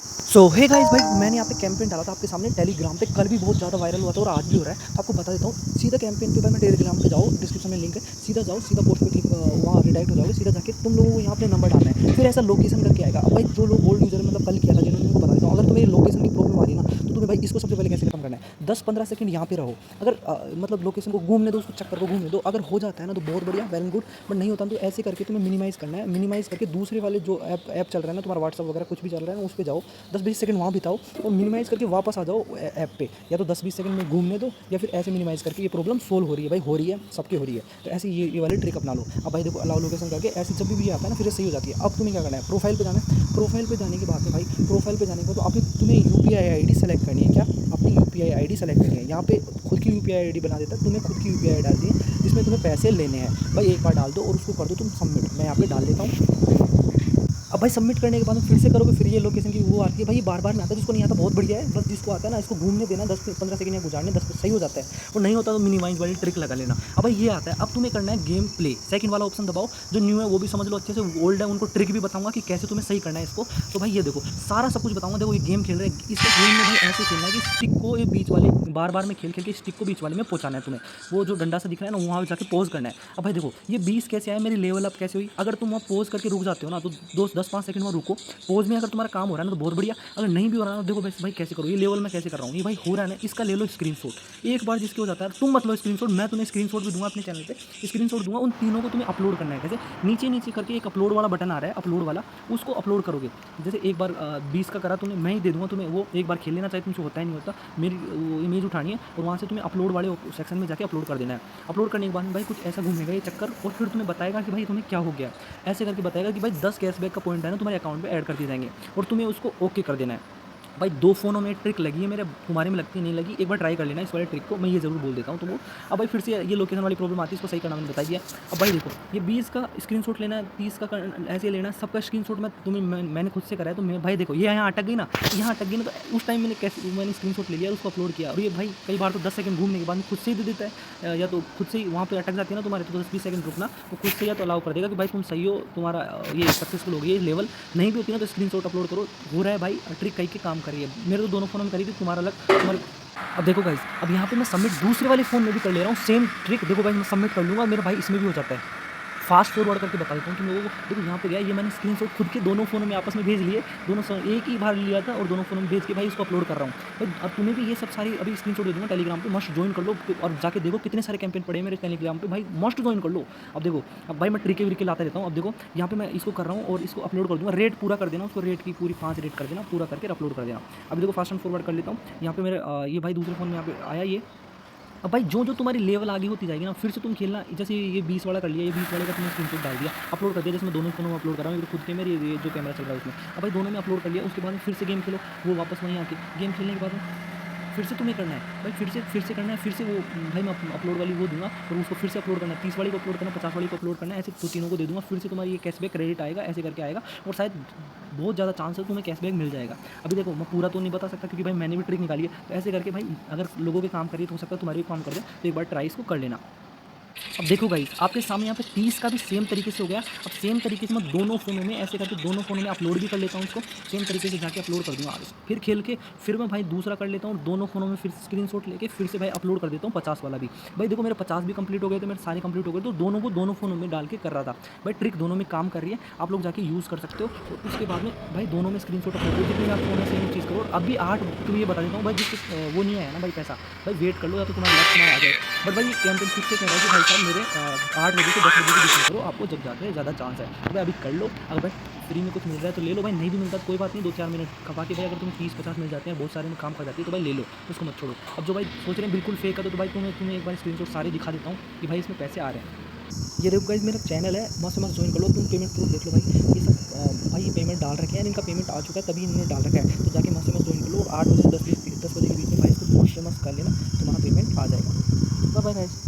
सो hey guys भाई, मैंने यहाँ पे कैंपेन डाला था आपके सामने टेलीग्राम पे। कल भी बहुत ज़्यादा वायरल हुआ था और आज भी हो रहा है। आपको बता देता हूँ, सीधा कैंपेन पे भाई मैं टेलीग्राम पे जाओ, डिस्क्रिप्शन में लिंक है, सीधा जाओ, सीधा पोस्ट पे क्लिक, वहाँ रिडायरेक्ट हो जाओगे। सीधा जाके तुम लोगों को यहाँ अपने नंबर डालना है, फिर ऐसा लोकेशन करके आएगा। अब भाई जो लोग ओल्ड यूजर मतलब कल किया था जिन्होंने, उनको बता देता हूँ, अगर तुम्हें लोकेशन की प्रॉब्लम आ रही है ना, तो तुम्हें भाई इसको सबसे पहले कैसे खत्म करना है, 10-15 सेकंड यहाँ पे रहो। अगर मतलब लोकेशन को घूमने दो, उसको चक्कर को घूमने दो। अगर हो जाता है ना तो बहुत बढ़िया, वेल एंड गुड। बट नहीं होता तो ऐसे करके तुम्हें मिनिमाइज़ करना है। मिनिमाइज़ करके दूसरे वाले जो ऐप चल रहा है ना, तुम्हारा व्हाट्सअप वगैरह कुछ भी चल रहा है ना, उस पर जाओ, 10-20 सेकंड वहाँ बिताओ और मिनिमाइज़ करके वापस आ जाओ ऐप पे। या तो 10-20 सेकंड में घूमने दो, या फिर ऐसे मिनिमाइज़ करके। ये प्रॉब्लम सोल्व हो रही है भाई, हो रही है, सबके हो रही है। तो ऐसे ये वाली ट्रिक अपना लो। अब भाई देखो, अलाउ लोकेशन करके ऐसे जब भी आता है ना, फिर सही हो जाती है। अब तुम्हें क्या करना है, प्रोफाइल पे जाना है। प्रोफाइल पे जाने के बाद में भाई, प्रोफाइल पे जाने के बाद तो अपनी तुम्हें यूपीआई आईडी सेलेक्ट करनी है। क्या? अपनी यूपीआई आईडी सेलेक्ट करनी है। यहाँ पे खुद की यूपीआई आईडी बना देता है, तुम्हें खुद की यूपीआई डालनी है जिसमें तुम्हें पैसे लेने हैं। भाई एक बार डाल दो और उसको कर दो तुम सबमिट। मैं यहाँ पे डाल देता हूँ। अब भाई सबमिट करने के बाद में फिर से करोगे, फिर ये लोकेशन की वो आती है भाई, ये बार बार में आता है। जिसको नहीं आता बहुत बढ़िया है, बस जिसको आता है ना, इसको घूमने देना, 10-15 सेकंड या गुजारने, 10 सही हो जाता है। और नहीं होता तो मिनिमाइज वाली ट्रिक लगा लेना। अब भाई ये आता है, अब तुम्हें करना है गेम प्ले। सेकंड वाला ऑप्शन दबाओ। जो न्यू है वो भी समझ लो अच्छे से, ओल्ड है उनको ट्रिक भी बताऊंगा कि कैसे तुम्हें सही करना है इसको। तो भाई ये देखो, सारा सब कुछ बताऊंगा। देखो ये गेम खेल रहे हैं, इस गेम में भाई ऐसे खेलना है कि स्टिक को ये बीच वाले बार बार में खेल खेल के स्टिक को बीच वाले में पहुंचाना है तुम्हें। वो जो डंडा सा दिख रहा है ना, वहाँ जाके पॉज करना है। अब भाई देखो, ये 20 कैसे आए, मेरी लेवल अप कैसे हुई। अगर तुम वहाँ पॉज करके रुक जाते हो ना, तो 10-5 सेकंड वहाँ रुको। पोज में अगर तुम्हारा काम हो रहा है ना तो बहुत बढ़िया। अगर नहीं भी हो रहा है ना, देखो भाई कैसे करो, ये लेवल में कैसे कर रहा हूँ, ये भाई हो रहा है ना, इसका ले लो स्क्रीनशॉट। एक बार जिसके हो जाता है, तुम मत लो स्क्रीनशॉट, मैं तुम्हें स्क्रीनशॉट भी दूंगा अपने चैनल पे। स्क्रीनशॉट दूंगा, उन तीनों को तुम्हें अपलोड करना है। कैसे? नीचे नीचे करके एक अपलोड वाला बटन आ रहा है, अपलोड वाला, उसको अपलोड करोगे। जैसे एक बार 20 का करा तुमने, मैं ही दे दूंगा तुम्हें। वो एक बार खेल लेना, चाहे तुमसे होता ही नहीं होता। मेरी वो इमेज उठानी है और वहाँ से तुम्हें अपलोड वाले सेक्शन में जाके अपलोड कर देना है। अपलोड करने के बाद भाई कुछ ऐसा घूमेगा ये चक्कर, और फिर तुम्हें बताएगा कि भाई तुम्हें क्या हो गया। ऐसे करके बताएगा कि भाई 10 कैशबैक का पॉइंट है ना, तुम्हारे अकाउंट पे ऐड कर दिए जाएंगे और तुम्हें उसको ओके कर देना है। भाई 2 फ़ोनों में ट्रिक लगी है मेरे, तुम्हारे में लगती नहीं लगी। एक बार ट्राई कर लेना इस वाले ट्रिक को, मैं ये ज़रूर बोल देता हूँ तुमको। अब भाई फिर से ये लोकेशन वाली प्रॉब्लम आती है, इसको सही करना मैंने बता दिया। अब भाई देखो, ये 20 का स्क्रीनशॉट लेना है, 30 का ऐसे लेना है, सबका स्क्रीनशॉट मैंने खुद से करा है। तो मैं भाई देखो, ये यहाँ अटक गई ना, यहाँ अटक गई ना, तो उस टाइम मैंने स्क्रीनशॉट ले लिया, उसको अपलोड किया। और ये भाई कई बार तो 10 सेकंड घूमने के बाद खुद से ही दे देता है, या तो खुद से ही वहाँ पे अटक जाती है ना तुम्हारे, तो 10-20 सेकंड रुकना, तो खुद से या तो अलाउ कर देगा कि भाई तुम सही हो, तुम्हारा ये सक्सेसफुल हो गया। ये लेवल नहीं भी होती ना तो स्क्रीनशॉट अपलोड करो, हो रहा है भाई, ट्रिक कहीं के काम करिए। मेरे तो दोनों फ़ोनों में करी थी, तुम्हारा अलग तुम्हारे। अब देखो गाइस, अब यहाँ पे मैं सबमिट दूसरे वाले फ़ोन में भी कर ले रहा हूँ, सेम ट्रिक। देखो भाई मैं सबमिट कर लूँगा, मेरा भाई इसमें भी हो जाता है। फास्ट फॉरवर्ड करके बता देता हूँ तुम लोगों को। देखो यहाँ पे गया, ये मैंने स्क्रीनशॉट खुद के दोनों फ़ोनों में आपस में भेज लिए। दोनों एक ही बार लिया था और दोनों फ़ोनों में भेज के भाई इसको अपलोड कर रहा हूँ। भाई अब तुम्हें भी ये सब सारी अभी स्क्रीनशॉट दे दूँगा टेलीग्राम पे, मस्ट ज्वाइन कर लो। और जाके देखो कितने सारे कैंपेन पड़े हैं मेरे टेलीग्राम पे, भाई मस्ट ज्वाइन कर लो। अब देखो, अब भाई मैं ट्रिके विरिके लाता रहता हूँ। अब देखो यहाँ पे मैं इसको कर रहा हूँ और इसको अपलोड कर दूँगा। रेट पूरा कर देना, उसको रेट की पूरी 5 रेट कर देना, पूरा करके अपलोड कर देना। अब देखो फास्ट एंड फॉरवर्ड कर लेता हूँ। यहाँ पे मेरे ये भाई दूसरे फ़ोन में यहाँ पे आया ये। अब भाई जो जो तुम्हारी लेवल आगे होती जाएगी ना, फिर से तुम खेलना। जैसे ये 20 वाला कर लिया, ये 20 वाले का तुमने स्क्रीनशॉट डाल दिया, अपलोड कर दिया। जैसे मैं दोनों फोनों में अपलोड कर रहा हूँ, एक तो खुद के मेरे, ये जो कैमरा चल रहा है उसमें। अब भाई दोनों में अपलोड कर लिया, उसके बाद फिर से गेम खेलो। वो वापस वहीं आके गेम खेलने के बाद फिर से तुम्हें करना है भाई, फिर से करना है। फिर से वो भाई मैं अपलोड वाली वो दूंगा और उसको फिर से अपलोड करना है। 30 वाली को अपलोड करना, 50 वाली को अपलोड करना है, ऐसे तो तीनों को दे दूंगा। फिर से तुम्हारी ये कैशबैक क्रेडिट आएगा, ऐसे करके आएगा। और शायद बहुत ज़्यादा चांस है तुम्हें कैशबैक मिल जाएगा। अभी देखो मैं पूरा तो नहीं बता सकता, क्योंकि भाई मैंने भी ट्रिक निकाली है। तो ऐसे करके भाई अगर लोगों के काम करिए तो हो सकता है तुम्हारे भी काम कर दे। तो एक बार ट्राई इसको कर लेना। अब देखो गाइस, आपके सामने यहाँ पे 30 का भी सेम तरीके से हो गया। अब सेम तरीके से मैं दोनों फ़ोनों में ऐसे करके दोनों फ़ोनों में अपलोड भी कर लेता हूँ इसको। सेम तरीके से जाके अपलोड कर दूँगा। फिर खेल के फिर मैं भाई दूसरा कर लेता हूँ, दोनों फ़ोनों में फिर स्क्रीनशॉट लेके फिर से भाई अपलोड कर देता हूँ 50 वाला भी। भाई देखो मेरे 50 भी कंप्लीट हो गए थे, मेरे सारे कंप्लीट हो गए, तो दोनों को दोनों फ़ोनों में डाल के कर रहा था। भाई ट्रिक दोनों में काम कर रही है, आप लोग जाके यूज़ कर सकते हो। और उसके बाद में भाई दोनों में स्क्रीनशॉट अपलोड करो, जितनी आप फ़ोन में सेम चीज़ करो। और अभी 8 तुम्हें ये बता देता हूँ भाई, जिससे वो नहीं आया ना भाई पैसा, भाई वेट कर लो, या तो तुम्हारा लक्ष्य में आ जाए। बट भाई ये कैंपेन फिर से कह रहा है कि भाई साहब मेरे 8 बजे से 10 बजे के बीच में करो, आपको जब जाके ज़्यादा चांस है। तो भाई अभी कर लो। अगर भाई फ्री में कुछ मिल रहा है तो ले लो, भाई नहीं भी मिलता तो कोई बात नहीं, 2-4 मिनट खपा के भाई अगर तुम्हें 30-50 मिल जाते हैं, बहुत सारे में काम कर जाती है, तो भाई ले लो, उसको मत छोड़ो। अब जो भाई सोच रहे हैं बिल्कुल फेक है, तो भाई तुम्हें एक बार स्क्रीनशॉट सारे दिखा देता हूँ कि भाई इसमें पैसे आ रहे हैं। ये देखो गाइस, मेरा चैनल है, मस्त मस्त ज्वाइन कर लो। तुम पेमेंट प्रूफ देख लो भाई, ये सब भाई ये पेमेंट डाल रखे हैं, इनका पेमेंट आ चुका है, तभी इन्होंने डाल रखा है। तो जाके मस्त मस्त ज्वाइन कर लो और 8 बजे से 10 बजे के बीच में भाई इसको मस्त मस्त कर लेना, तुम्हारा पेमेंट आ जाएगा। Bye bye guys.